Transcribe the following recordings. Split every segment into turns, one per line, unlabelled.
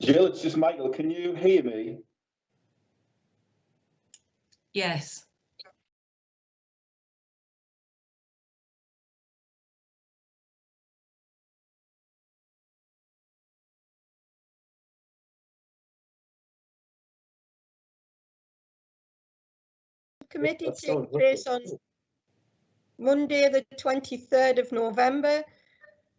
Jill, it's just Michael. Can you hear me?
Yes.
Committee takes place on Monday, the 23rd of November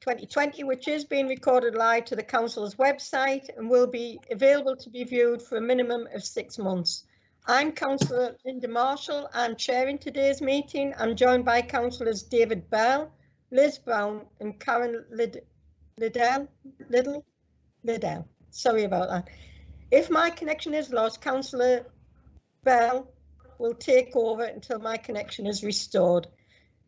2020, which is being recorded live to the Council's website and will be available to be viewed for a minimum of 6 months. I'm Councillor Linda Marshall. I'm chairing today's meeting. I'm joined by Councillors David Bell, Liz Brown and Karen Liddell. Sorry about that. If my connection is lost, Councillor Bell will take over until my connection is restored.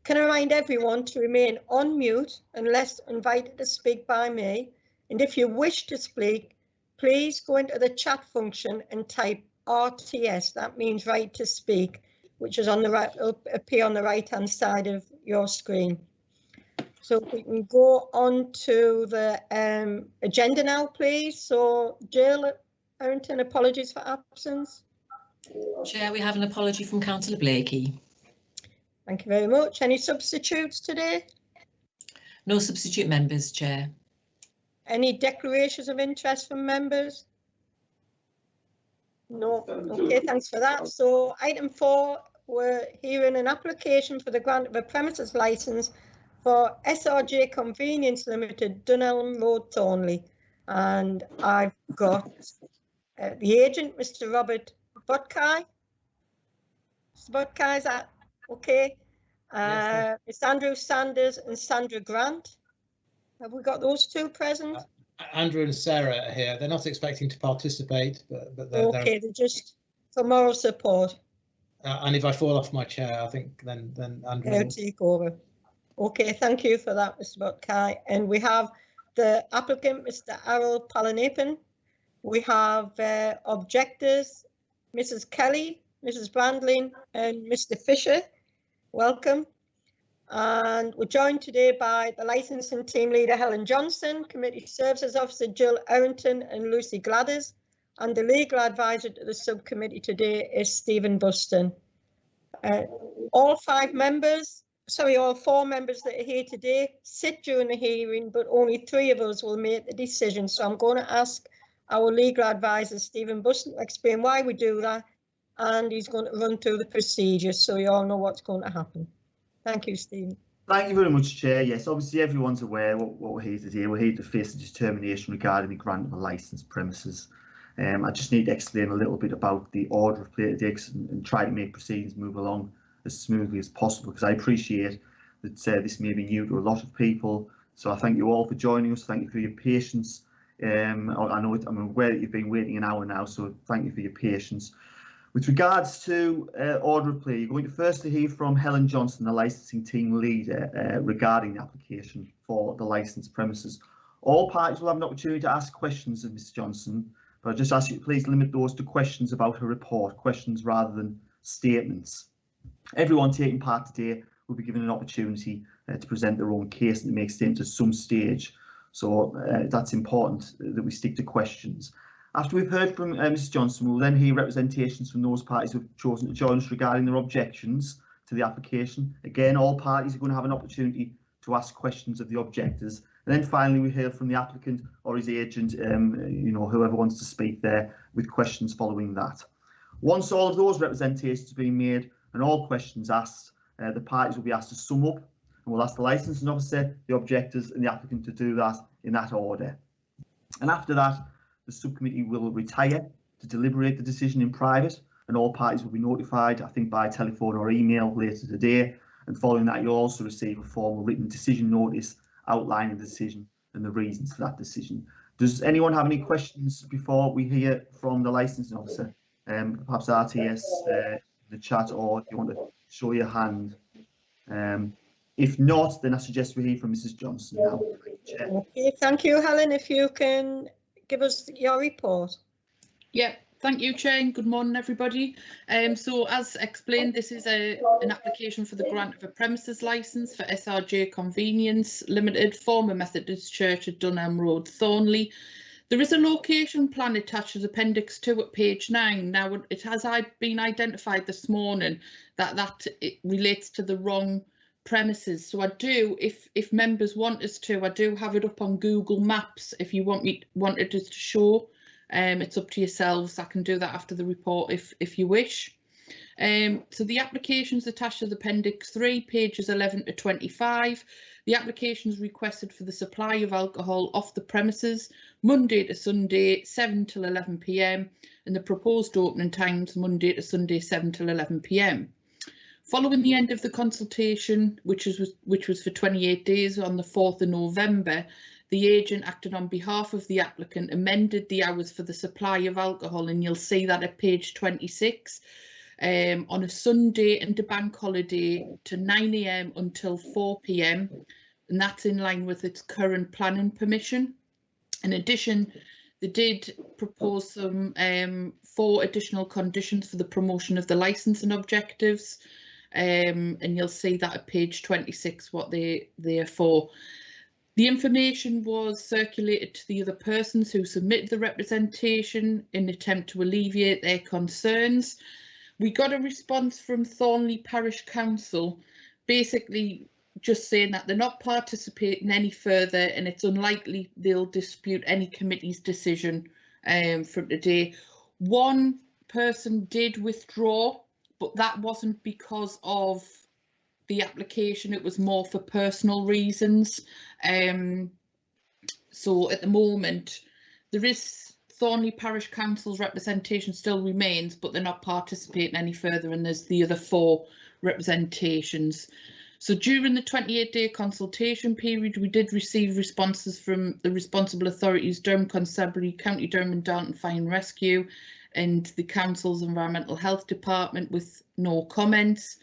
Can I remind everyone to remain on mute unless invited to speak by me? And if you wish to speak, please go into the chat function and type RTS. That means right to speak, which is on the right, will appear on the right hand side of your screen. So if we can go on to the agenda now, please. So Jill Errington, apologies for absence.
Chair, we have an apology from Councillor Blakey.
Thank you very much. Any substitutes today?
No substitute members, Chair.
Any declarations of interest from members? No. Okay, thanks for that. So item 4, we're hearing an application for the grant of a premises licence for SRJ Convenience Limited, Dunelm Road, Thornley. And I've got the agent, Mr. Robert Botkai. Mr. Botkai, is that okay?
Yes,
it's Andrew Sanders and Sandra Grant. Have we got those two present?
Andrew and Sarah are here. They're not expecting to participate, but they're
okay. They're just for moral support.
And if I fall off my chair, I think then Andrew will
take over. Okay, thank you for that, Mr. Botkai. And we have the applicant, Mr. Errol Palanapan. We have objectors, Mrs. Kelly, Mrs. Brandling, and Mr. Fisher. Welcome. And we're joined today by the licensing team leader, Helen Johnson, Committee Services Officer, Jill Errington and Lucy Gladders, and the legal advisor to the subcommittee today is Stephen Buston. All 4 members that are here today sit during the hearing, but only 3 of us will make the decision. So I'm going to ask our legal advisor, Stephen Buston, to explain why we do that, and he's going to run through the procedure so you all know what's going to happen. Thank you, Stephen.
Thank you very much, Chair. Yes, obviously everyone's aware what we're here to do. We're here to face a determination regarding the grant of a licensed premises. I just need to explain a little bit about the order of play today and try to make proceedings move along as smoothly as possible, because I appreciate that this may be new to a lot of people. So I thank you all for joining us. Thank you for your patience. I'm aware that you've been waiting an hour now, so thank you for your patience. With regards to order of play, you're going to firstly hear from Helen Johnson, the licensing team leader, regarding the application for the licensed premises. All parties will have an opportunity to ask questions of Ms Johnson, but I just ask you to please limit those to questions about her report, questions rather than statements. Everyone taking part today will be given an opportunity to present their own case and to make statements at some stage. So that's important that we stick to questions. After we've heard from Ms Johnson, we'll then hear representations from those parties who have chosen to join us regarding their objections to the application. Again, all parties are going to have an opportunity to ask questions of the objectors. And then finally, we hear from the applicant or his agent, whoever wants to speak there, with questions following that. Once all of those representations have been made and all questions asked, the parties will be asked to sum up, and we'll ask the licensing officer, the objectors and the applicant to do that in that order. And after that, the subcommittee will retire to deliberate the decision in private, and all parties will be notified, I think, by telephone or email later today. And following that, you'll also receive a formal written decision notice outlining the decision and the reasons for that decision. Does anyone have any questions before we hear from the licensing officer? Perhaps RTS, the chat, or if you want to show your hand. If not, then I suggest we hear from Mrs Johnson now.
Okay, thank you, Helen. If you can give us your report.
Yeah, thank you, Chair, and good morning, everybody. So as explained, this is an application for the grant of a premises licence for SRJ Convenience Limited, former Methodist Church at Dunelm Road, Thornley. There is a location plan attached as Appendix 2 at page 9. Now, it has been identified this morning that it relates to the wrong premises. So I do, if members want us to, I do have it up on Google Maps if you wanted us to show. It's up to yourselves. I can do that after the report if you wish. So the application is attached as Appendix 3, pages 11 to 25. The application is requested for the supply of alcohol off the premises Monday to Sunday 7 till 11 p.m. and the proposed opening times Monday to Sunday 7 till 11 p.m. Following the end of the consultation, which was for 28 days on the 4th of November, the agent acted on behalf of the applicant, amended the hours for the supply of alcohol, and you'll see that at page 26. On a Sunday and a bank holiday to 9 a.m. until 4 p.m. and that's in line with its current planning permission. In addition, they did propose some 4 additional conditions for the promotion of the licensing objectives, and you'll see that at page 26 what they are for. The information was circulated to the other persons who submitted the representation in an attempt to alleviate their concerns. We got a response from Thornley Parish Council, basically just saying that they're not participating any further and it's unlikely they'll dispute any committee's decision from today. One person did withdraw, but that wasn't because of the application, it was more for personal reasons. So at the moment, there is Thornley Parish Council's representation still remains, but they're not participating any further, and there's the other 4 representations. So during the 28-day consultation period, we did receive responses from the responsible authorities, Durham Constabulary, County Durham and Darton Fire and Rescue, and the Council's Environmental Health Department with no comments.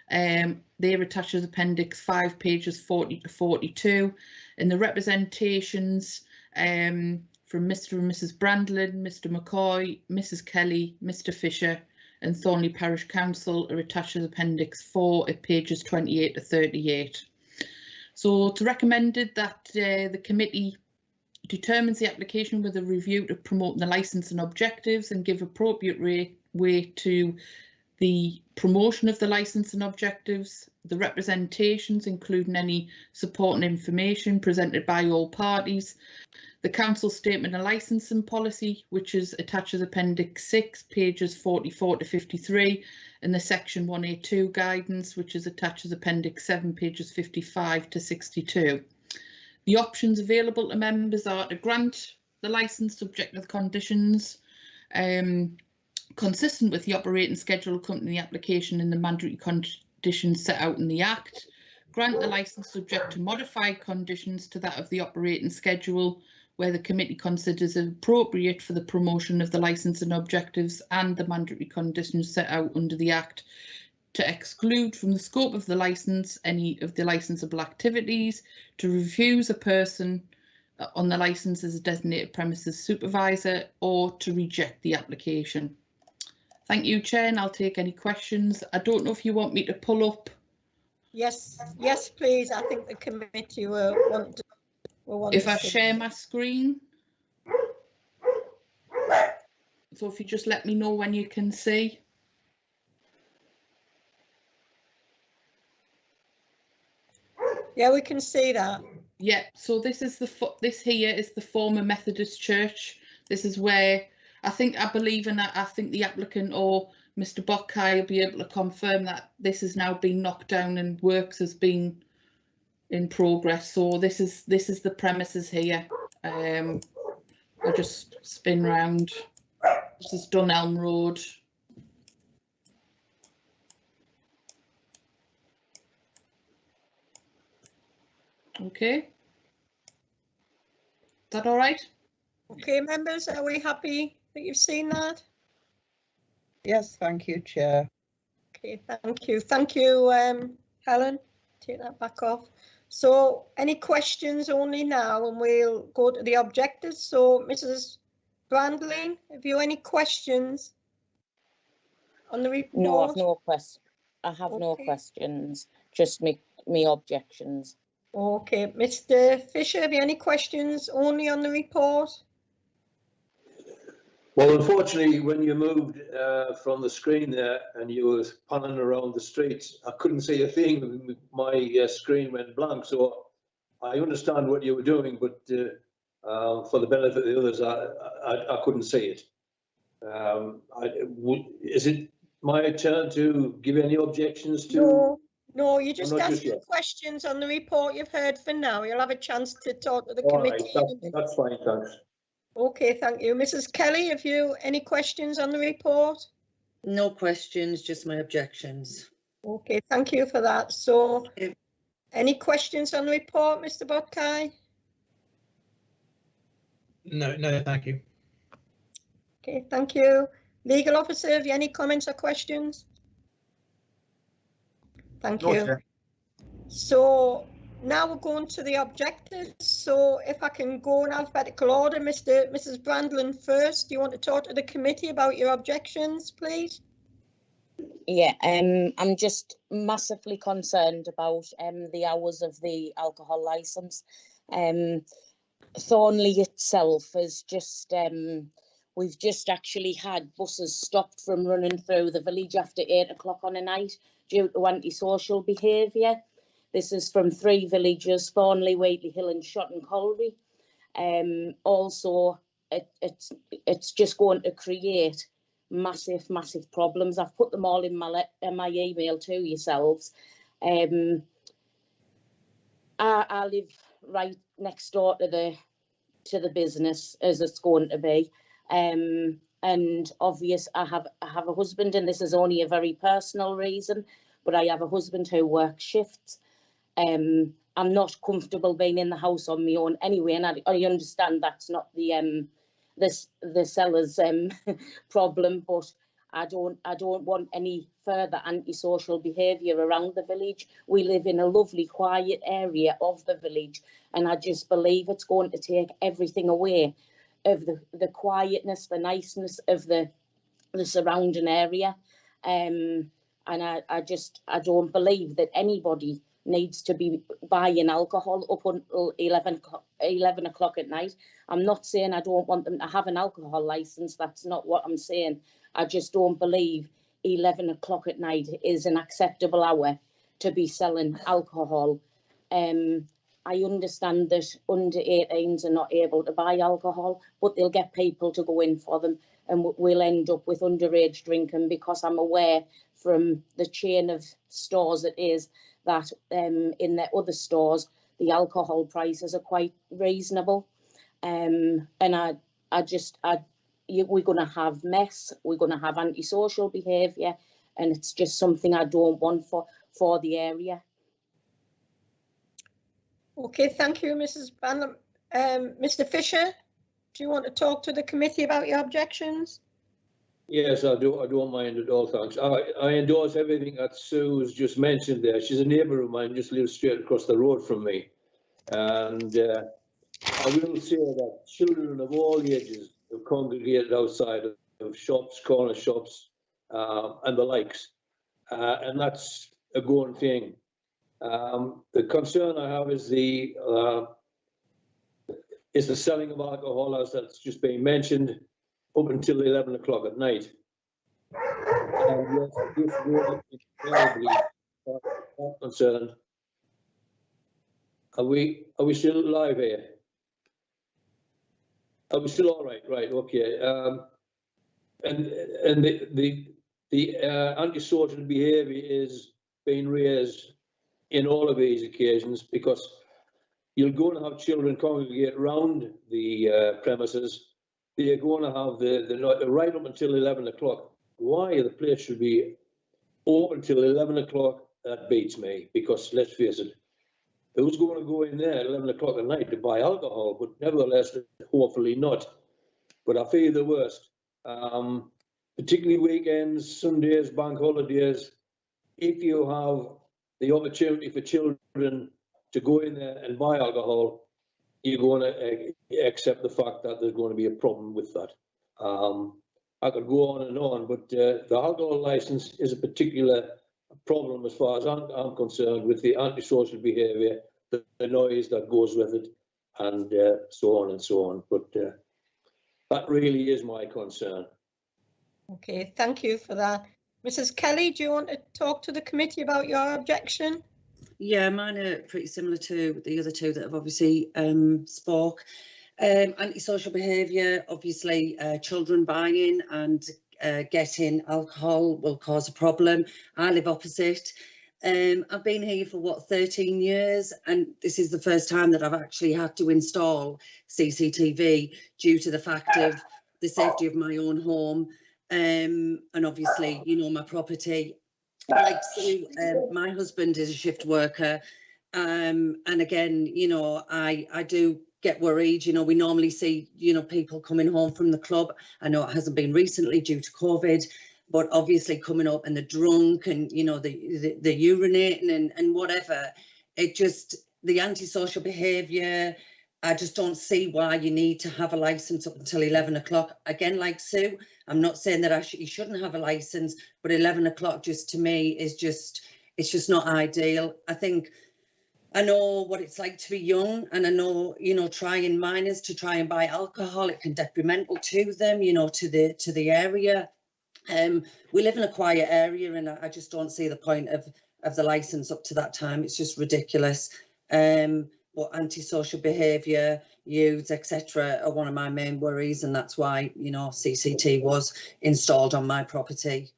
They're attached as Appendix 5, pages 40 to 42, and the representations from Mr and Mrs Brandlin, Mr McCoy, Mrs Kelly, Mr Fisher and Thornley Parish Council are attached as Appendix 4 at pages 28 to 38. So it's recommended that the committee determines the application with a review to promote the licensing objectives and give appropriate weight to the promotion of the licensing objectives, the representations including any supporting information presented by all parties, the Council Statement of Licensing Policy, which is attached as Appendix 6, pages 44 to 53, and the Section 182 Guidance, which is attached as Appendix 7, pages 55 to 62. The options available to members are to grant the licence subject to the conditions consistent with the operating schedule accompanying the application and the mandatory conditions set out in the Act, grant the licence subject to modified conditions to that of the operating schedule, where the committee considers it appropriate for the promotion of the licensing objectives and the mandatory conditions set out under the Act, to exclude from the scope of the licence any of the licensable activities, to refuse a person on the licence as a designated premises supervisor, or to reject the application. Thank you, Chair, and I'll take any questions. I don't know if you want me to pull up.
Yes, please. I think the committee will want to. If
I share my screen. So if you just let me know when you can see.
Yeah, we can see that.
Yeah, so this here is the former Methodist church. This is where I believe in that. I think the applicant or Mr. Bokkai will be able to confirm that this has now been knocked down and works has been in progress. So this is the premises here. I'll just spin round. This is Dunelm Road. Okay. Is that all right?
Okay, members, are we happy that you've seen that?
Yes, thank you, Chair.
Okay, thank you. Thank you, Helen. Take that back off. So any questions only now, and we'll go to the objectives. So Mrs. Brandling, have you any questions on the report?
No, I've no questions. I have no
Okay.
questions, just me objections.
Okay, Mr. Fisher, have you any questions only on the report?
Well, unfortunately, when you moved from the screen there and you were panning around the streets, I couldn't see a thing. My screen went blank. So I understand what you were doing, but for the benefit of the others, I couldn't see it. Is it my turn to give any objections to?
No, you just
not
ask
just
your
yet.
questions on the report you've heard for now. You'll have a chance to talk to the
All right,
committee.
that's fine, thanks.
Okay, thank you. Mrs. Kelly, have you any questions on the report?
No questions, just my objections.
Okay, thank you for that. So,
Okay.
any questions on the report, Mr. Botkai?
No, thank you.
Okay, thank you. Legal officer, have you any comments or questions? Thank
No,
you.
Chair.
So now we're going to the objectives. So if I can go in alphabetical order, Mrs. Brandlin first. Do you want to talk to the committee about your objections, please?
Yeah, I'm just massively concerned about the hours of the alcohol licence. Thornley itself is just we've just actually had buses stopped from running through the village after 8 o'clock on a night due to antisocial behaviour. This is from 3 villages: Thornley, Whately Hill and Shotton Colby. Also, it's just going to create massive problems. I've put them all in my email to yourselves. I live right next door to the business as it's going to be, and obvious I have a husband, and this is only a very personal reason, but I have a husband who works shifts. I'm not comfortable being in the house on my own anyway, and I understand that's not the seller's problem, but I don't want any further antisocial behaviour around the village. We live in a lovely quiet area of the village, and I just believe it's going to take everything away of the quietness, the niceness of the surrounding area. And I don't believe that anybody needs to be buying alcohol up until 11 o'clock at night. I'm not saying I don't want them to have an alcohol licence. That's not what I'm saying. I just don't believe 11 o'clock at night is an acceptable hour to be selling alcohol. I understand that under 18s are not able to buy alcohol, but they'll get people to go in for them, and we'll end up with underage drinking, because I'm aware from the chain of stores it is that in their other stores the alcohol prices are quite reasonable, and we're going to have mess, we're going to have antisocial behaviour, and it's just something I don't want for the area.
Okay, thank you, Mrs. Brandlin. Mr. Fisher, do you want to talk to the committee about your objections?
Yes, I do. I don't mind at all, thanks. I endorse everything that Sue's just mentioned there. She's a neighbour of mine, just lives straight across the road from me. And I will say that children of all ages have congregated outside of shops, corner shops, and the likes. And that's a going thing. The concern I have is the selling of alcohol, as that's just been mentioned, up until 11 o'clock at night. And yes, this will be terribly concerned. Are we still live here? Are we still all right? Right, okay. And the antisocial behaviour is being raised in all of these occasions, because you're going to have children congregate around the premises. They're going to have the right up until 11 o'clock. Why the place should be open till 11 o'clock, that beats me, because let's face it, who's going to go in there at 11 o'clock at night to buy alcohol? But nevertheless, hopefully not. But I fear the worst, particularly weekends, Sundays, bank holidays. If you have the opportunity for children to go in there and buy alcohol, you're going to accept the fact that there's going to be a problem with that. I could go on and on, but the alcohol licence is a particular problem as far as I'm concerned, with the antisocial behaviour, the noise that goes with it, and so on and so on. But That really is my concern.
Okay, thank you for that. Mrs. Kelly, do you want to talk to the committee about your objection?
Yeah, mine are pretty similar to the other two that have obviously spoke. Antisocial behaviour, obviously children buying and getting alcohol will cause a problem. I live opposite. I've been here for what, 13 years, and this is the first time that I've actually had to install CCTV due to the fact of the safety of my own home, and obviously, you know, my property. Like Sue, my husband is a shift worker, and again, you know, I do get worried. You know, we normally see, you know, people coming home from the club. I know it hasn't been recently due to COVID, but obviously coming up and they're drunk and, you know, the urinating and whatever. It just, the antisocial behaviour, I just don't see why you need to have a licence up until 11 o'clock. Again, like Sue, I'm not saying that you shouldn't have a licence, but 11 o'clock just to me is just, it's just not ideal. I think, I know what it's like to be young, and I know, you know, trying minors to try and buy alcohol, it can be detrimental to them, you know, to the area. We live in a quiet area, and I just don't see the point of the licence up to that time. It's just ridiculous. But antisocial behaviour, youths, etc., are one of my main worries, and that's why, you know, CCT was installed on my property.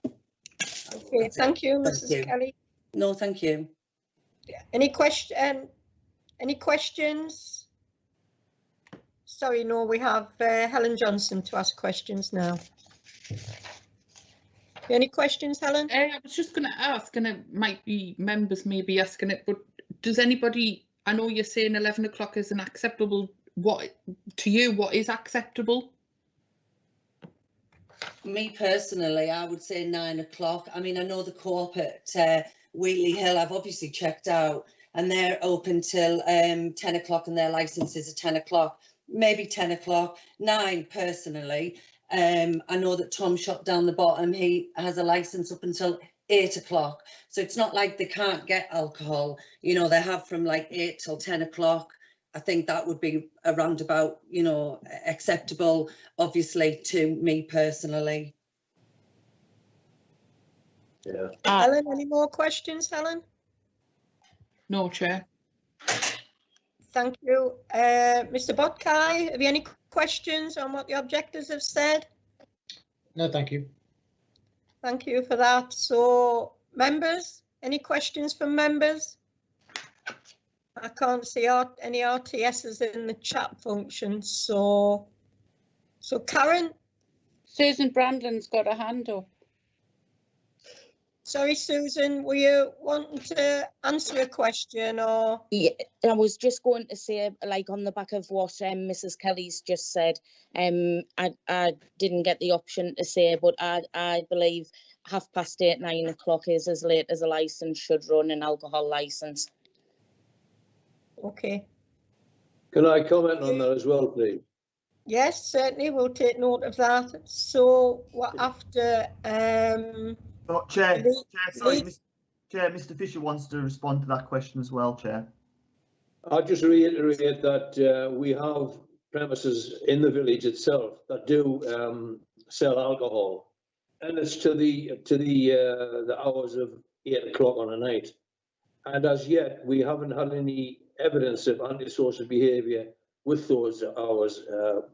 Okay, thank you, Mrs. Kelly.
No, thank you.
Any questions? Sorry, no, we have Helen Johnson to ask questions now. Any questions, Helen?
I was just going to ask, and it might be members maybe asking it, but does anybody, I know you're saying 11 o'clock is unacceptable. What, to you, what is acceptable?
Me personally, I would say 9 o'clock. I mean, I know the co-op at Wheatley Hill, I've obviously checked out, and they're open till 10 o'clock, and their licenses are 10 o'clock, maybe 10 o'clock. 9 personally. I know that Tom shot down the bottom, he has a license up until 8 o'clock. So it's not like they can't get alcohol, you know, they have from like 8 till 10 o'clock. I think that would be around about, you know, acceptable, obviously, to me personally.
Yeah.
Helen, any more questions, Helen?
No, Chair.
Thank you. Mr. Botkai, have you any questions on what the objectors have said?
No, thank you.
Thank you for that. So, members, any questions from members? I can't see any RTSs in the chat function. So Karen?
Susan Brandon's got a hand up.
Sorry, Susan, were you wanting to answer a question or?
Yeah, I was just going to say, like on the back of what Mrs. Kelly's just said, I didn't get the option to say, but I believe 8:30, 9 o'clock is as late as a licence should run, an alcohol licence.
Okay.
Can I comment on that as well, please?
Yes, certainly, we'll take note of that. So what after
Oh, Chair, sorry, Chair, Mr. Fisher wants to respond to that question as well, Chair.
I'll just reiterate that we have premises in the village itself that do sell alcohol, and it's to the hours of 8 o'clock on a night. And as yet, we haven't had any evidence of antisocial behaviour with those hours.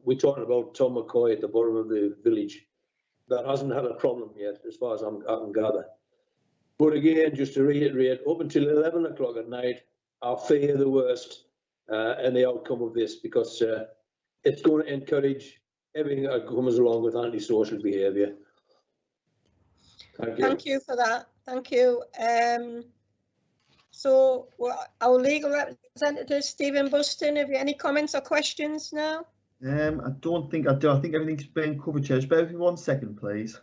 We're talking about Tom McCoy at the bottom of the village. That hasn't had a problem yet, as far as I can gather. But again, just to reiterate, up until 11 o'clock at night, I fear the worst and the outcome of this, because it's going to encourage everything that comes along with antisocial behaviour. Thank you.
Thank you for that. Thank you. So our legal representative, Stephen Buston, have you any comments or questions now?
I don't think I do. I think everything's been covered, Chair. Just bear with me 1 second, please.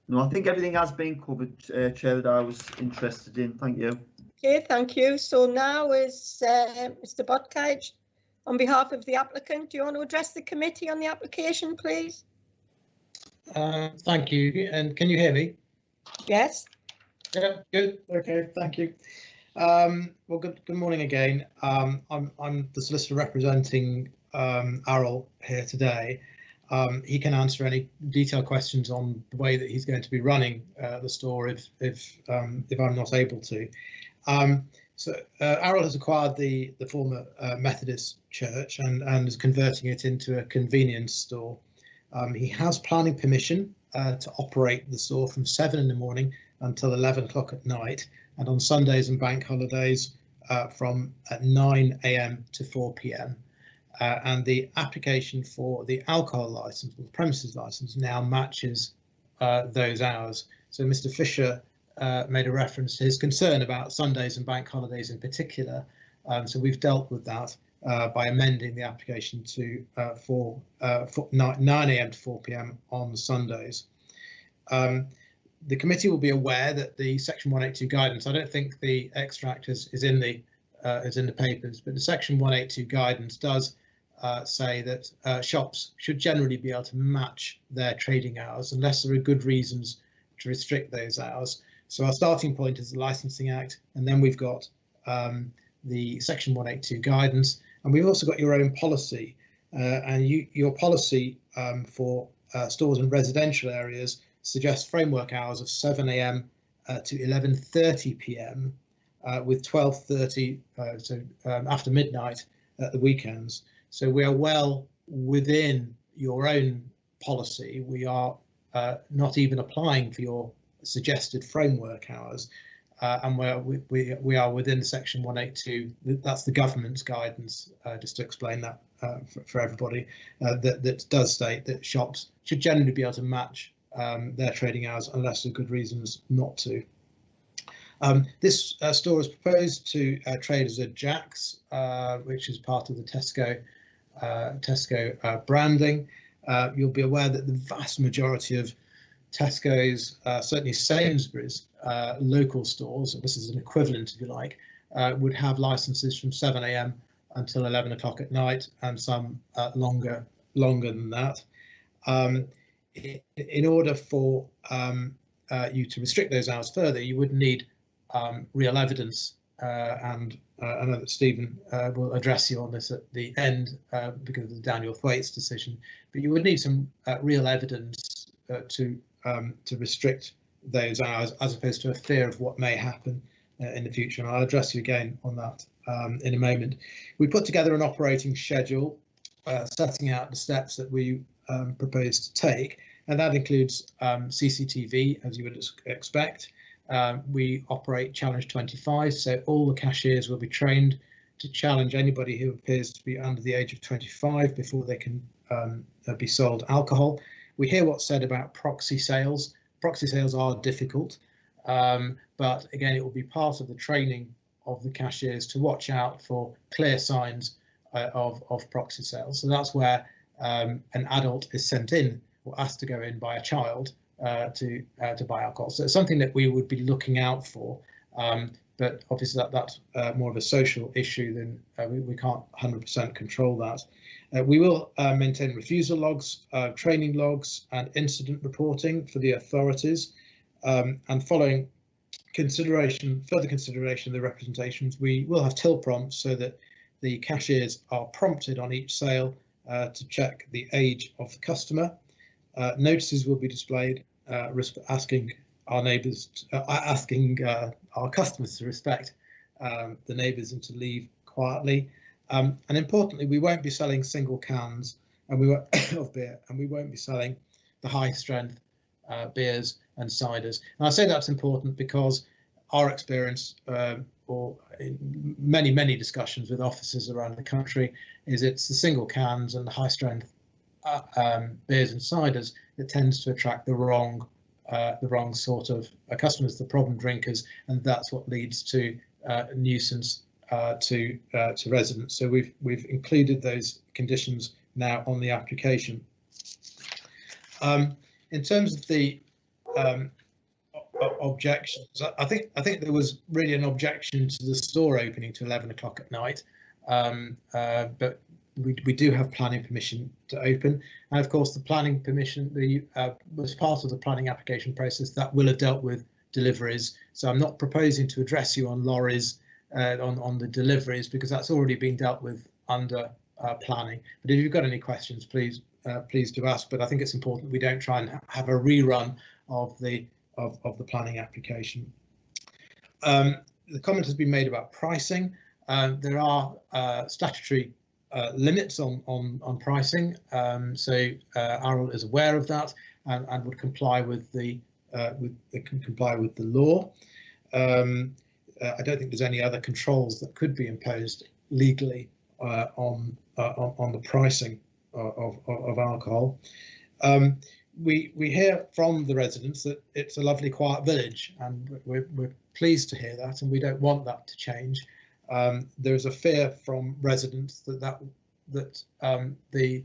No, I think everything has been covered, Chair, that I was interested in. Thank you.
Okay, thank you. So now is Mr. Botkai, on behalf of the applicant, do you want to address the committee on the application, please?
Thank you. And can you hear me?
Yes.
Yeah, good. Okay, thank you. Well, good morning again. I'm the solicitor representing Errol here today. He can answer any detailed questions on the way that he's going to be running the store if I'm not able to. Errol has acquired the former Methodist church and is converting it into a convenience store. He has planning permission to operate the store from 7 in the morning until 11 o'clock at night, and on Sundays and bank holidays from 9 a.m. to 4 p.m. And the application for the alcohol license, or the premises license, now matches those hours. So Mr. Fisher made a reference to his concern about Sundays and bank holidays in particular. So we've dealt with that by amending the application to 9 a.m. to 4 p.m. on Sundays. The committee will be aware that the Section 182 guidance, I don't think the extract is in the papers, but the Section 182 guidance does say that shops should generally be able to match their trading hours unless there are good reasons to restrict those hours. So our starting point is the Licensing Act, and then we've got the Section 182 guidance, and we've also got your own policy, and your policy for stores in residential areas suggests framework hours of 7 a.m. To 11:30 p.m. With 12:30 after midnight at the weekends. So we are well within your own policy. We are not even applying for your suggested framework hours, and we are within Section 182. That's the government's guidance, just to explain that for everybody, that does state that shops should generally be able to match their trading hours unless there are good reasons not to. This store is proposed to trade as a Jack's, which is part of the Tesco branding. You'll be aware that the vast majority of Tesco's, certainly Sainsbury's local stores, this is an equivalent if you like, would have licenses from 7 a.m. until 11 o'clock at night, and some longer than that. In order for you to restrict those hours further, you would need real evidence, and I know that Stephen will address you on this at the end because of the Daniel Thwaites decision, but you would need some real evidence to restrict those hours, as opposed to a fear of what may happen in the future, and I'll address you again on that in a moment. We put together an operating schedule setting out the steps that we propose to take, and that includes CCTV, as you would expect. We operate Challenge 25, so all the cashiers will be trained to challenge anybody who appears to be under the age of 25 before they can be sold alcohol. We hear what's said about proxy sales. Proxy sales are difficult, but again, it will be part of the training of the cashiers to watch out for clear signs of proxy sales. So that's where an adult is sent in or asked to go in by a child to buy alcohol. So it's something that we would be looking out for, but obviously that's more of a social issue than we can't 100% control that. We will maintain refusal logs, training logs and incident reporting for the authorities, and following further consideration of the representations, we will have till prompts so that the cashiers are prompted on each sale to check the age of the customer. Notices will be displayed asking our neighbours, our customers to respect the neighbours and to leave quietly. And importantly, we won't be selling single cans of beer, and we won't be selling the high strength beers and ciders. And I say that's important because our experience, or in many discussions with officers around the country, is it's the single cans and the high strength beers and ciders that tends to attract the wrong sort of customers, the problem drinkers, and that's what leads to nuisance to residents. So we've included those conditions now on the application. In terms of the objections, I think there was really an objection to the store opening to 11 o'clock at night, but we do have planning permission to open, and of course the planning permission was part of the planning application process that will have dealt with deliveries. So I'm not proposing to address you on lorries on the deliveries, because that's already been dealt with under planning. But if you've got any questions, please do ask. But I think it's important we don't try and have a rerun of the planning application. The comment has been made about pricing. There are statutory limits on pricing, so ARL is aware of that and would comply with the law. I don't think there's any other controls that could be imposed legally on the pricing of alcohol. We hear from the residents that it's a lovely quiet village, and we're pleased to hear that, and we don't want that to change. There's a fear from residents that the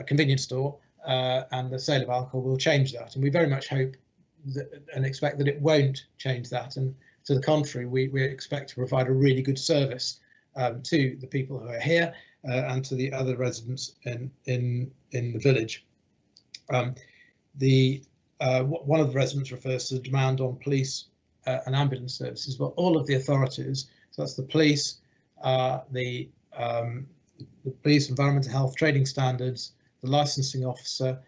convenience store and the sale of alcohol will change that, and we very much hope and expect that it won't change that. And to the contrary, we expect to provide a really good service to the people who are here and to the other residents in the village. One of the residents refers to the demand on police and ambulance services, but all of the authorities, so that's the police, the police, environmental health, trading standards, the licensing officer,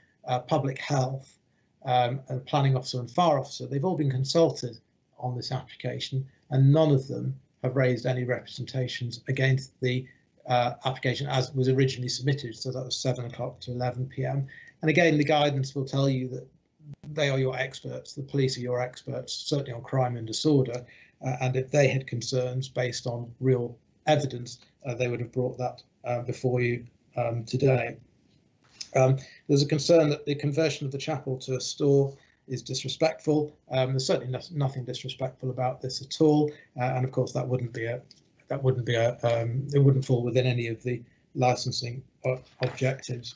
public health, and planning officer and fire officer, they've all been consulted on this application, and none of them have raised any representations against the application as was originally submitted. So that was 7 o'clock to 11 p.m. And again, the guidance will tell you that they are your experts. The police are your experts, certainly on crime and disorder. And if they had concerns based on real evidence, they would have brought that before you today. There's a concern that the conversion of the chapel to a store is disrespectful. There's certainly nothing disrespectful about this at all, and of course that wouldn't it wouldn't fall within any of the licensing objectives.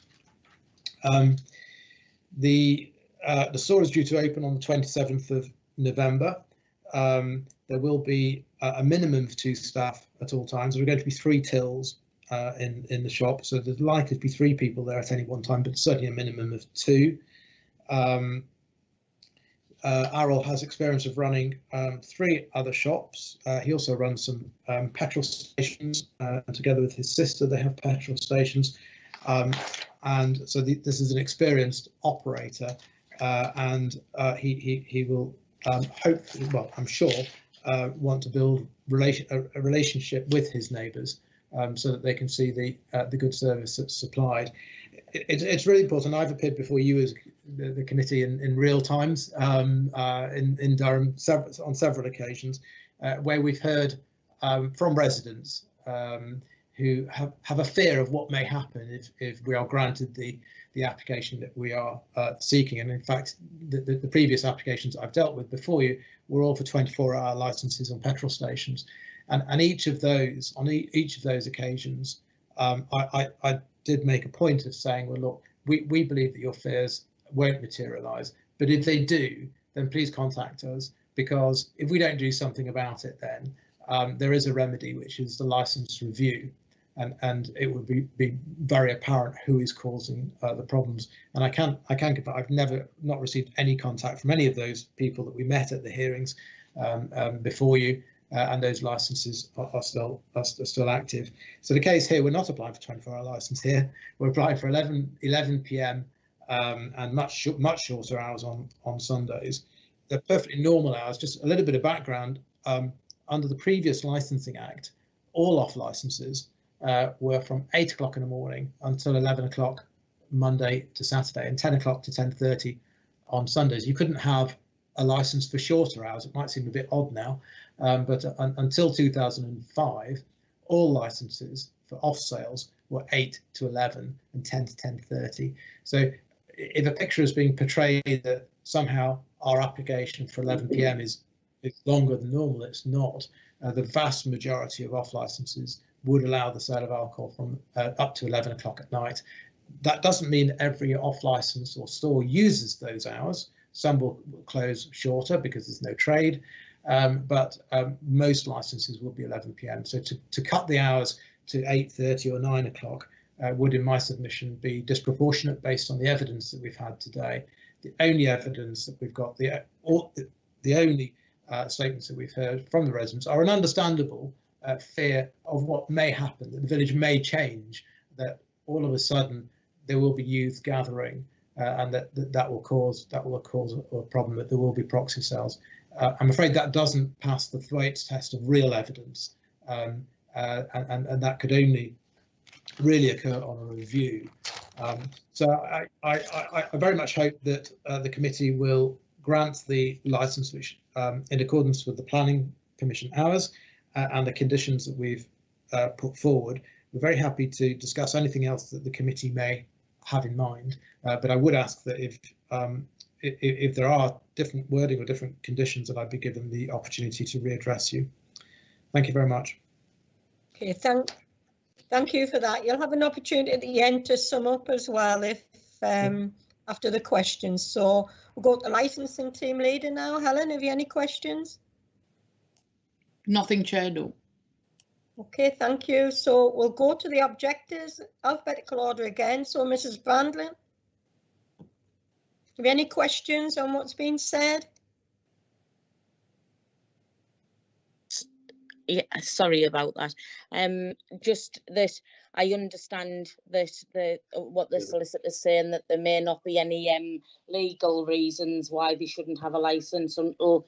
The store is due to open on the 27th of November. There will be a minimum of 2 staff at all times. There are going to be 3 tills in the shop, so there's likely to be 3 people there at any one time, but certainly a minimum of 2. Arrol has experience of running 3 other shops. He also runs some petrol stations, and together with his sister they have petrol stations, and so this is an experienced operator, and he will hopefully, well, I'm sure, want to build a relationship with his neighbours, so that they can see the good service that's supplied. It's really important. I've appeared before you as the committee in real times in Durham on several occasions, where we've heard from residents who have a fear of what may happen if we are granted the application that we are seeking. And in fact, the previous applications I've dealt with before you were all for 24-hour licenses on petrol stations, and on each of those occasions, I did make a point of saying, well, look, we believe that your fears won't materialise, but if they do, then please contact us, because if we don't do something about it, then there is a remedy, which is the licence review, and it would be very apparent who is causing the problems. And I can confirm I've not received any contact from any of those people that we met at the hearings before you, and those licenses are still active. So the case here, we're not applying for 24-hour licence here. We're applying for 11 p.m. And much shorter hours on Sundays. They're perfectly normal hours. Just a little bit of background. Under the previous Licensing Act, all off licences were from 8 o'clock in the morning until 11 o'clock Monday to Saturday, and 10 o'clock to 10:30 on Sundays. You couldn't have a licence for shorter hours. It might seem a bit odd now, but until 2005, all licences for off sales were 8 to 11 and 10 to 10:30. So if a picture is being portrayed that somehow our application for 11 p.m. is longer than normal, it's not. The vast majority of off licenses would allow the sale of alcohol from up to 11 o'clock at night. That doesn't mean every off license or store uses those hours. Some will close shorter because there's no trade, but most licenses will be 11 p.m. So to cut the hours to 8:30 or 9 o'clock would, in my submission, be disproportionate based on the evidence that we've had today. The only evidence that we've got, the only statements that we've heard from the residents are an understandable fear of what may happen, that the village may change, that all of a sudden there will be youth gathering, and that will cause a problem, that there will be proxy cells. I'm afraid that doesn't pass the Thwaites test of real evidence, and that could only really occur on a review. So I very much hope that the committee will grant the licence, which in accordance with the planning permission hours and the conditions that we've put forward. We're very happy to discuss anything else that the committee may have in mind, but I would ask that if there are different wording or different conditions, that I be given the opportunity to readdress you. Thank you very much.
Okay, thank you for that. You'll have an opportunity at the end to sum up as well if after the questions. So we'll go to licensing team leader now. Helen, have you any questions?
Nothing, Chair, no.
Okay, thank you. So we'll go to the objectors, alphabetical order again. So Mrs. Brandlin, have you any questions on what's been said?
Yeah, sorry about that. Just that I understand that what the solicitor's saying, that there may not be any legal reasons why they shouldn't have a licence until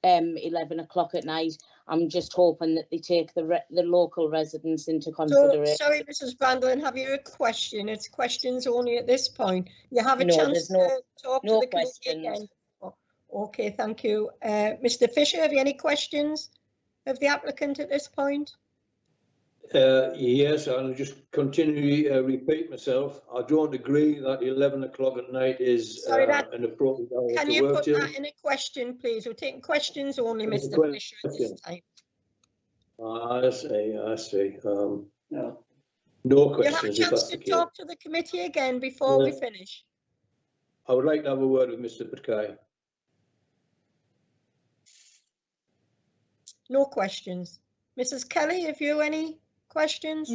11 o'clock at night. I'm just hoping that they take the local residents into consideration.
So, sorry, Mrs. Brandlin, have you a question? It's questions only at this point. You have a chance to talk to the committee again. Okay, thank you. Mr. Fisher, have you any questions of the applicant at this point?
Yes, I'll just continually repeat myself. I don't agree that 11 o'clock at night is an appropriate hour to work.
Can you put that in a question, please? We're taking questions only, Mr. Fisher, at this time.
I see. No
You
questions.
have a chance to talk to the committee again before we finish.
I would like to have a word with Mr. Patkai.
No questions. Mrs. Kelly, have you any questions?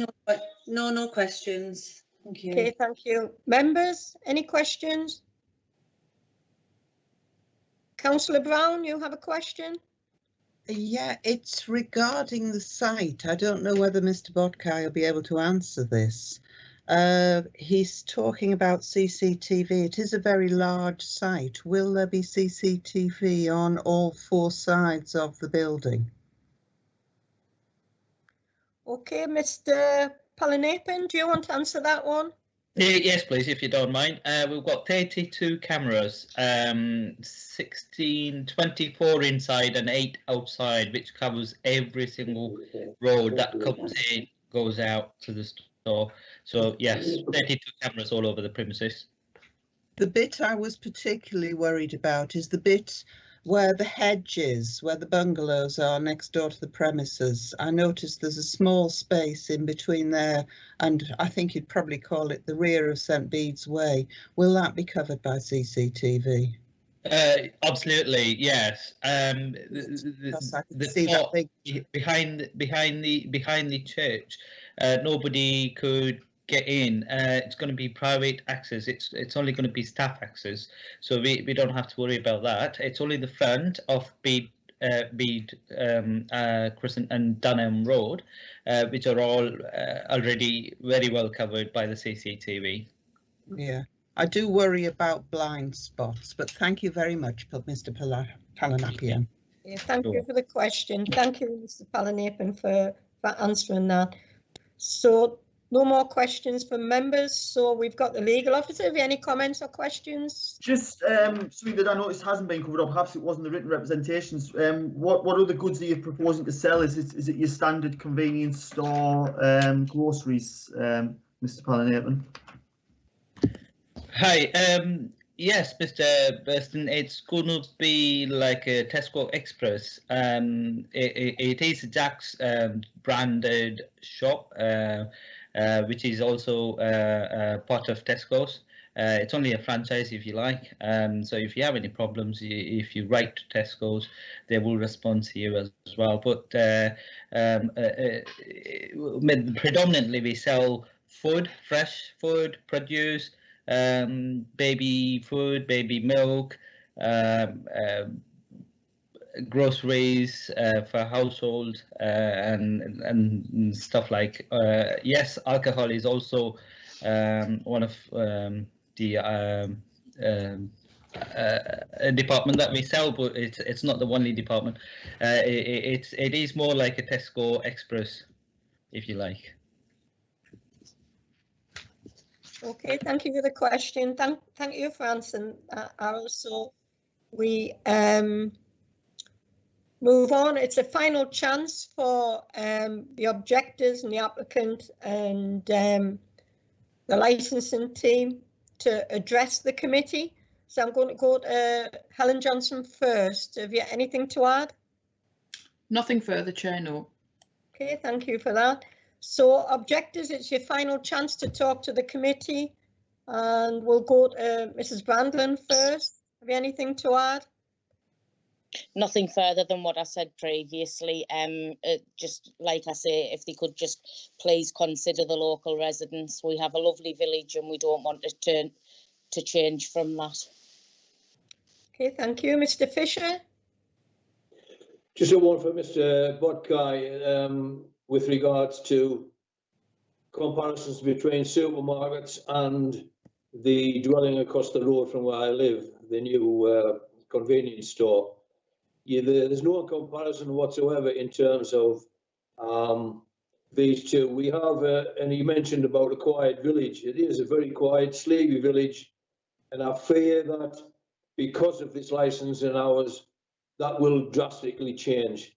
No questions. Thank you.
Okay, thank you. Members, any questions? Councillor Brown, you have a question?
Yeah, it's regarding the site. I don't know whether Mr. Bodkai will be able to answer this. He's talking about CCTV. It is a very large site. Will there be CCTV on all four sides of the building?
Okay, Mr. Palanapan, do you want to answer that one?
Yes, please, if you don't mind. We've got 32 cameras, 24 inside and 8 outside, which covers every single road that comes in, goes out to the store. So yes, 32 cameras all over the premises.
The bit I was particularly worried about is the bit where the hedges, where the bungalows are next door to the premises. I noticed there's a small space in between there, and I think you'd probably call it the rear of St Bede's Way. Will that be covered by CCTV?
Absolutely, yes. Behind the church, nobody could get in. It's going to be private access. It's only going to be staff access, so we don't have to worry about that. It's only the front of Bede Crescent and Dunham Road, which are all already very well covered by the CCTV.
Yeah, I do worry about blind spots, but thank you very much, Mr. Palanapian.
Yeah, thank you for the question. Thank you, Mr. Palanapan, for answering that. So no more questions from members. So we've got the legal officer. Have you any comments or questions?
Just something that I noticed hasn't been covered up. Perhaps it wasn't the written representations. What other goods are you proposing to sell? Is it your standard convenience store groceries, Mr. Palanapan?
Hi. Yes, Mr. Burston, it's going to be like a Tesco Express. It is a Jack's branded shop, which is also part of Tesco's. It's only a franchise, if you like. So if you have any problems, if you write to Tesco's, they will respond to you as well. But predominantly we sell food, fresh food, produce, baby food, baby milk, groceries for household and stuff like. Yes, alcohol is also one of the a department that we sell, but it's not the only department. It is more like a Tesco Express, if you like.
Okay, thank you for the question. Thank you for answering that, Errol. So we move on. It's a final chance for the objectors and the applicant and the licensing team to address the committee. So I'm going to go to Helen Johnson first. Have you anything to add?
Nothing further, Chair, no.
Okay, thank you for that. So objectors, it's your final chance to talk to the committee, and we'll go to Mrs. Brandlin first. Have you anything to add?
Nothing further than what I said previously. Just like I say, if they could just please consider the local residents. We have a lovely village and we don't want to change from that.
Okay, thank you. Mr. Fisher?
Just a one for Mr. Botkai with regards to comparisons between supermarkets and the dwelling across the road from where I live, the new convenience store. Yeah, there's no comparison whatsoever in terms of these two. We have, and you mentioned about a quiet village. It is a very quiet, sleepy village, and I fear that because of this licence and hours, that will drastically change.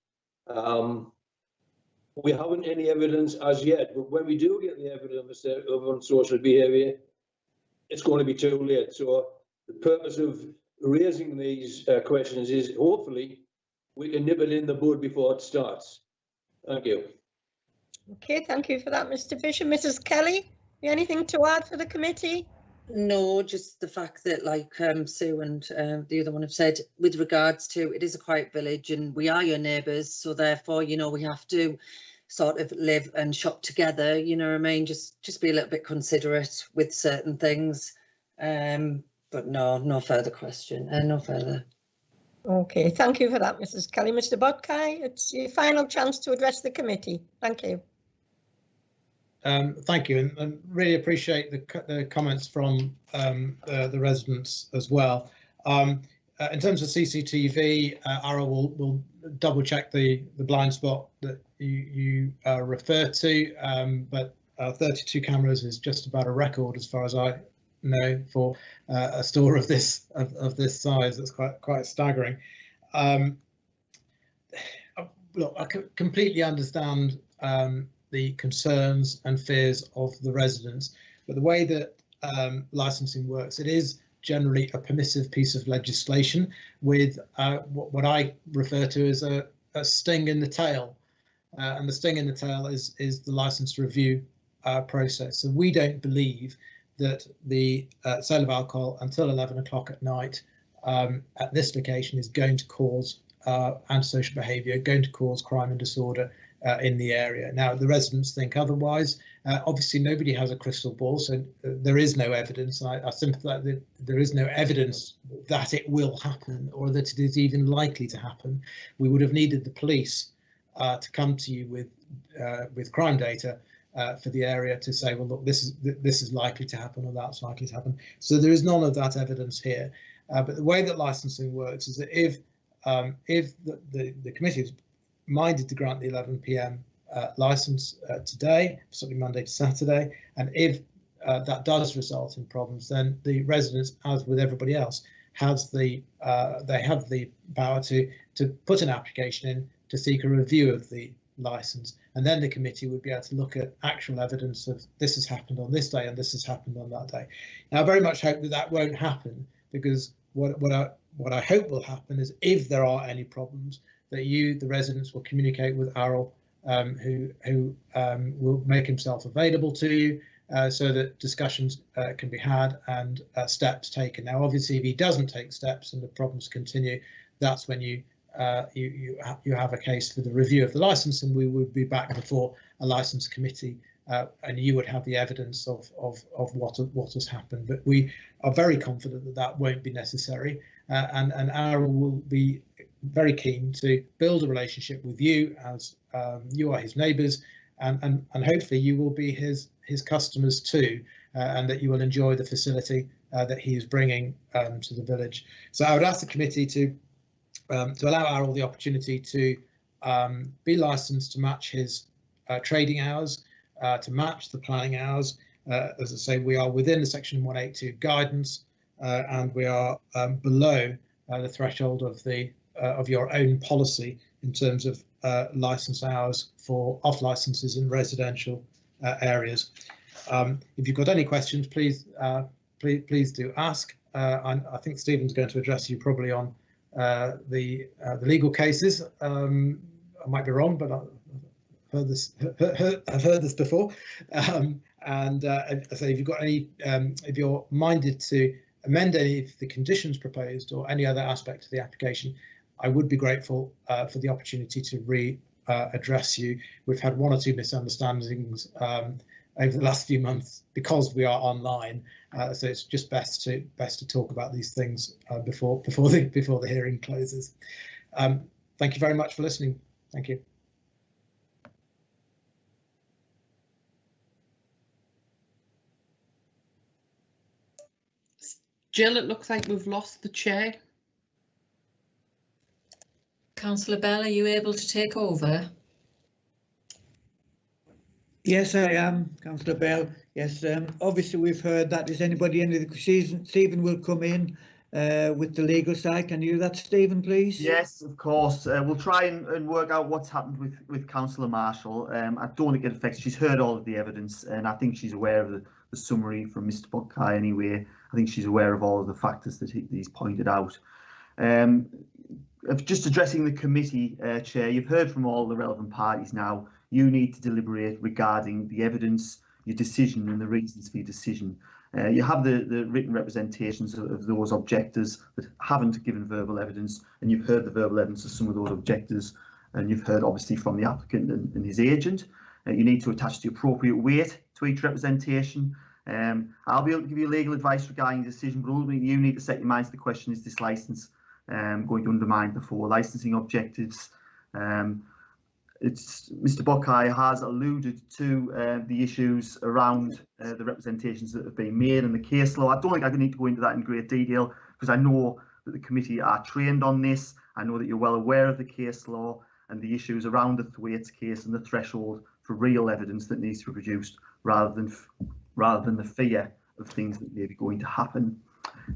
We haven't any evidence as yet, but when we do get the evidence of unsocial behaviour, it's going to be too late. So the purpose of raising these questions is hopefully we can nip it in the bud before it starts. Thank you.
Okay, thank you for that, Mr. Fisher. Mrs. Kelly, anything to add for the committee?
No, just the fact that, like Sue and the other one have said, with regards to it is a quiet village and we are your neighbours, so therefore, you know, we have to sort of live and shop together, you know what I mean? Just be a little bit considerate with certain things. But no further question, no further.
Okay, thank you for that, Mrs. Kelly. Mr. Botkai, it's your final chance to address the committee. Thank you.
Thank you, and really appreciate the comments from the residents as well. In terms of CCTV, Errol will double check the blind spot that you refer to, but 32 cameras is just about a record as far as I know for a store of this size. That's quite staggering. Look, I completely understand the concerns and fears of the residents, but the way that licensing works, it is generally a permissive piece of legislation with what I refer to as a sting in the tail, and the sting in the tail is the license review process. So we don't believe that the sale of alcohol until 11 o'clock at night at this location is going to cause antisocial behaviour, going to cause crime and disorder in the area. Now, the residents think otherwise. Obviously, nobody has a crystal ball, so there is no evidence. And I sympathise that there is no evidence that it will happen or that it is even likely to happen. We would have needed the police to come to you with crime data for the area to say, well, look, this is likely to happen or that's likely to happen. So there is none of that evidence here. But the way that licensing works is that if the committee is minded to grant the 11 p.m. Licence today, certainly Monday to Saturday, and if that does result in problems, then the residents, as with everybody else, has they have the power to put an application in to seek a review of the licence, and then the committee would be able to look at actual evidence of this has happened on this day and this has happened on that day. Now, I very much hope that that won't happen, because what I hope will happen is, if there are any problems, that you, the residents, will communicate with Errol, who will make himself available to you, so that discussions can be had and steps taken. Now, obviously, if he doesn't take steps and the problems continue, that's when you have a case for the review of the licence, and we would be back before a licence committee, and you would have the evidence of what has happened. But we are very confident that that won't be necessary, and Errol will be very keen to build a relationship with you as you are his neighbours, and hopefully you will be his customers too, and that you will enjoy the facility that he is bringing to the village. So I would ask the committee to allow Errol the opportunity to be licensed to match his trading hours, to match the planning hours. As I say, we are within the section 182 guidance, and we are below the threshold of your own policy in terms of license hours for off licenses in residential areas. If you've got any questions, please do ask. I think Stephen's going to address you probably on the legal cases. I might be wrong, but I've heard this before. And so if you've got any, if you're minded to amend any of the conditions proposed or any other aspect of the application, I would be grateful for the opportunity to address you. We've had one or two misunderstandings over the last few months because we are online, so it's just best to talk about these things before the hearing closes. Thank you very much for listening. Thank you.
Jill, it looks like we've lost the chair.
Councillor Bell, are you able to take over?
Yes, I am, Councillor Bell. Yes, obviously we've heard that. Is anybody in the season? Stephen will come in with the legal side. Can you do that, Stephen, please?
Yes, of course. We'll try and work out what's happened with Councillor Marshall. I don't think it affects. She's heard all of the evidence, and I think she's aware of the summary from Mr. Buckeye anyway. I think she's aware of all of the factors that he's pointed out. Just addressing the committee, Chair, you've heard from all the relevant parties now. You need to deliberate regarding the evidence, your decision and the reasons for your decision. You have the written representations of those objectors that haven't given verbal evidence, and you've heard the verbal evidence of some of those objectors, and you've heard obviously from the applicant and his agent. You need to attach the appropriate weight to each representation. I'll be able to give you legal advice regarding the decision, but ultimately you need to set your mind to the question: is this licence going to undermine the four licensing objectives? Mr. Buckeye has alluded to the issues around the representations that have been made and the case law. I don't think I need to go into that in great detail because I know that the committee are trained on this. I know that you're well aware of the case law and the issues around the Thwaites case and the threshold for real evidence that needs to be produced rather than the fear of things that may be going to happen.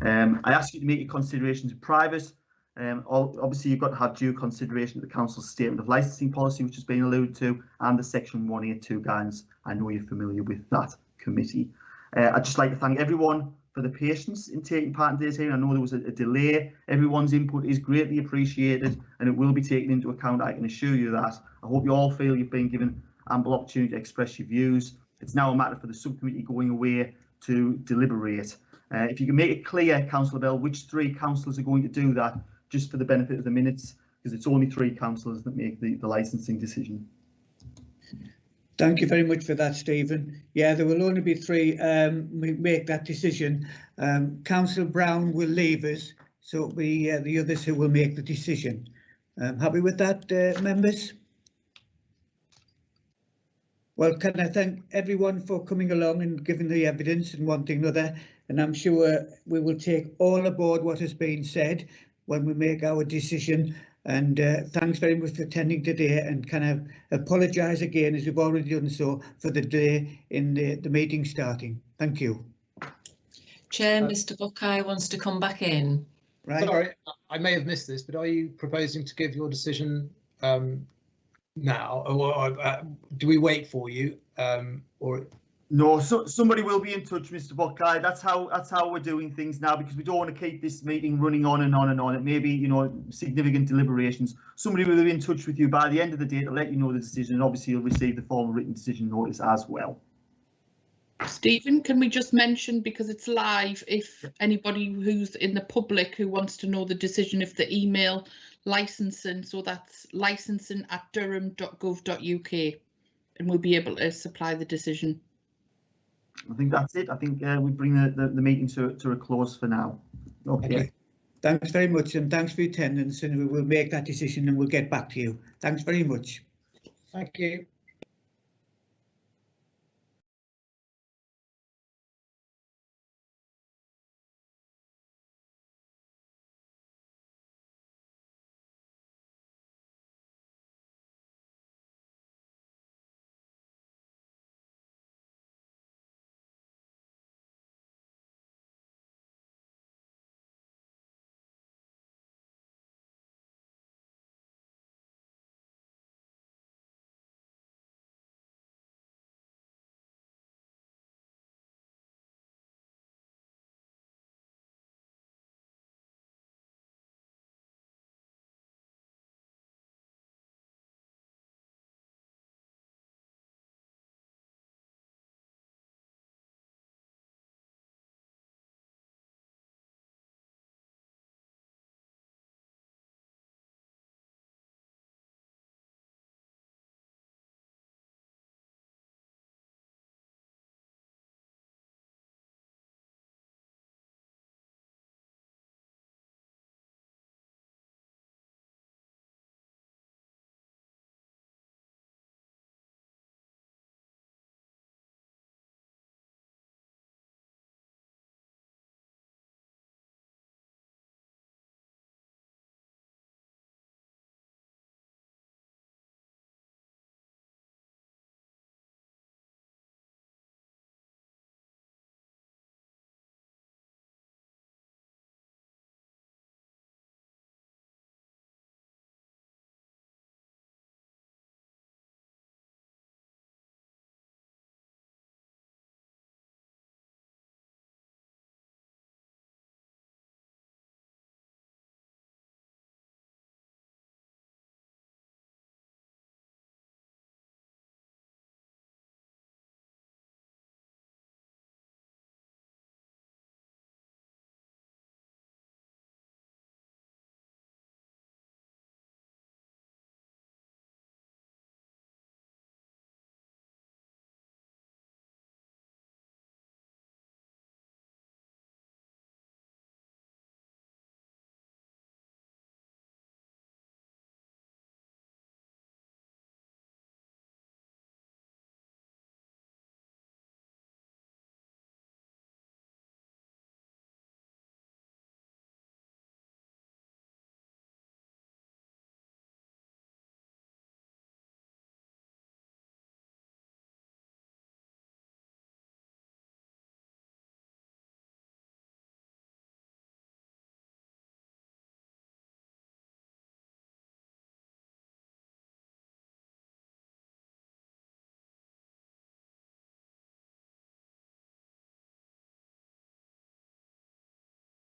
I ask you to make your considerations in private. Obviously, you've got to have due consideration of the Council's statement of licensing policy, which has been alluded to, and the Section 182 guidance. I know you're familiar with that committee. I'd just like to thank everyone for the patience in taking part in today's hearing. I know there was a delay. Everyone's input is greatly appreciated, and it will be taken into account. I can assure you that. I hope you all feel you've been given ample opportunity to express your views. It's now a matter for the subcommittee going away to deliberate. If you can make it clear, Councillor Bell, which three councillors are going to do that, just for the benefit of the minutes, because it's only three councillors that make the licensing decision.
Thank you very much for that, Stephen. Yeah, there will only be three make that decision. Councillor Brown will leave us, so it'll be the others who will make the decision. Happy with that, members? Well, can I thank everyone for coming along and giving the evidence and one thing or another, and I'm sure we will take all aboard what has been said when we make our decision. And thanks very much for attending today, and can I apologise again, as we've already done so, for the delay in the meeting starting. Thank you.
Chair, Mr. Buckeye wants to come back in.
Right. Sorry, I may have missed this, but are you proposing to give your decision now, or do we wait for you, or?
No, so somebody will be in touch, Mr. Buckeye. That's how we're doing things now, because we don't want to keep this meeting running on and on and on. It may be, significant deliberations. Somebody will be in touch with you by the end of the day to let you know the decision, and obviously you'll receive the formal written decision notice as well.
Stephen, can we just mention, because it's live, if anybody who's in the public who wants to know the decision, if the email licensing, so that's licensing@durham.gov.uk, and we'll be able to supply the decision.
I think that's it. I think we bring the meeting to a close for now. Okay.
Thanks very much, and thanks for your attendance, and we will make that decision and we'll get back to you. Thanks very much.
Thank you.